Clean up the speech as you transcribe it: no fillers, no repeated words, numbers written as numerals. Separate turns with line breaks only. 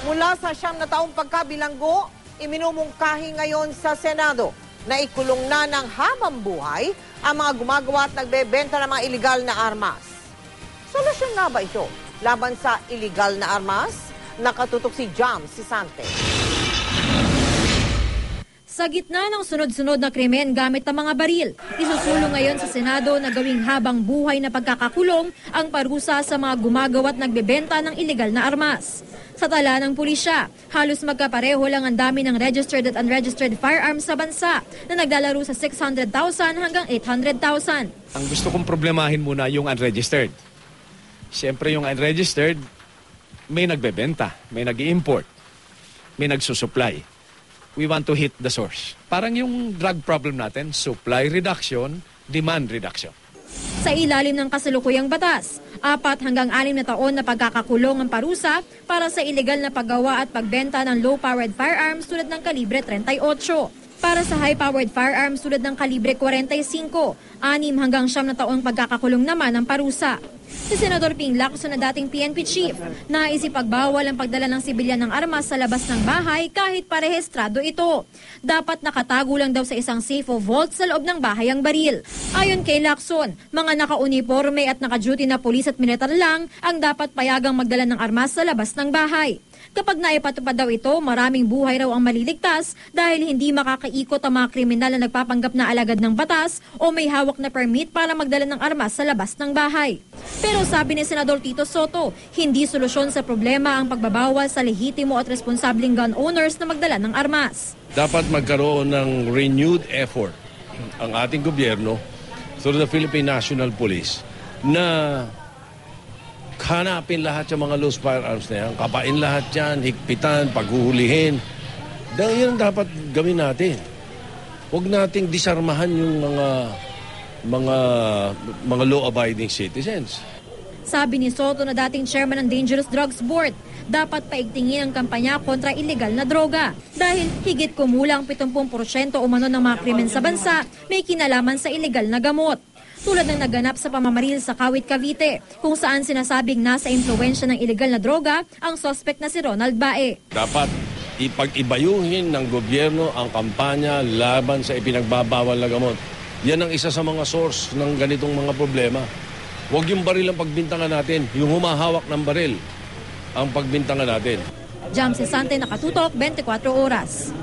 Mula sa 9 na taong pagkabilanggo, iminumungkahi ngayon sa Senado na ikulong na ng habang buhay ang mga gumagawa at nagbebenta ng mga iligal na armas. Solusyon nga ba ito laban sa iligal na armas? Nakatutok si Jam Sisante.
Sa gitna ng sunod-sunod na krimen gamit ang mga baril, isusulong ngayon sa Senado na gawing habang buhay na pagkakakulong ang parusa sa mga gumagawa at nagbebenta ng iligal na armas. Sa tala ng pulisya, halos magkapareho lang ang dami ng registered at unregistered firearms sa bansa na naglalaro sa 600,000 hanggang 800,000.
Ang gusto kong problemahin muna yung unregistered. Siyempre yung unregistered, may nagbebenta, may nag-i-import, may nagsusupply. We want to hit the source. Parang yung drug problem natin, supply reduction, demand reduction.
Sa ilalim ng kasalukuyang batas, 4 hanggang 6 na taon na pagkakakulong ang parusa para sa iligal na paggawa at pagbenta ng low-powered firearms tulad ng kalibre 38. Para sa high-powered firearms tulad ng kalibre 45, 6 hanggang 9 na taong pagkakakulong naman ang parusa. Si Senador Ping Lacson na dating PNP chief, nais ipagbawal ang pagdala ng sibilyan ng armas sa labas ng bahay kahit parehistrado ito. Dapat nakatago lang daw sa isang safe o vault sa loob ng bahay ang baril. Ayon kay Lacson, mga naka-uniforme at naka-duty na pulis at militar lang ang dapat payagang magdala ng armas sa labas ng bahay. Kapag naipatupad daw ito, maraming buhay raw ang maliligtas dahil hindi makakaikot ang mga kriminal na nagpapanggap na alagad ng batas o may hawak na permit para magdala ng armas sa labas ng bahay. Pero sabi ni Senador Tito Soto, hindi solusyon sa problema ang pagbabawal sa lehitimo at responsabling gun owners na magdala ng armas.
Dapat magkaroon ng renewed effort ang ating gobyerno through the Philippine National Police na hanapin lahat yung mga loose firearms na yan, kapain lahat yan, higpitan, paghuhulihin. Dahil yan dapat gawin natin. Huwag nating disarmahan yung mga law-abiding citizens.
Sabi ni Soto na dating chairman ng Dangerous Drugs Board, dapat paigtingin ang kampanya kontra illegal na droga. Dahil higit kumulang 70% umano ng mga krimen sa bansa may kinalaman sa illegal na gamot. Tulad ng naganap sa pamamaril sa Kawit, Cavite, kung saan sinasabing nasa impluwensya ng illegal na droga ang suspect na si Ronald Bae.
Dapat ipag-ibayuhin ng gobyerno ang kampanya laban sa ipinagbabawal na gamot. Yan ang isa sa mga source ng ganitong mga problema. Huwag yung baril ang pagbintangan natin, yung humahawak ng baril ang pagbintangan natin.
Jam Sisante, Nakatutok, 24 Oras.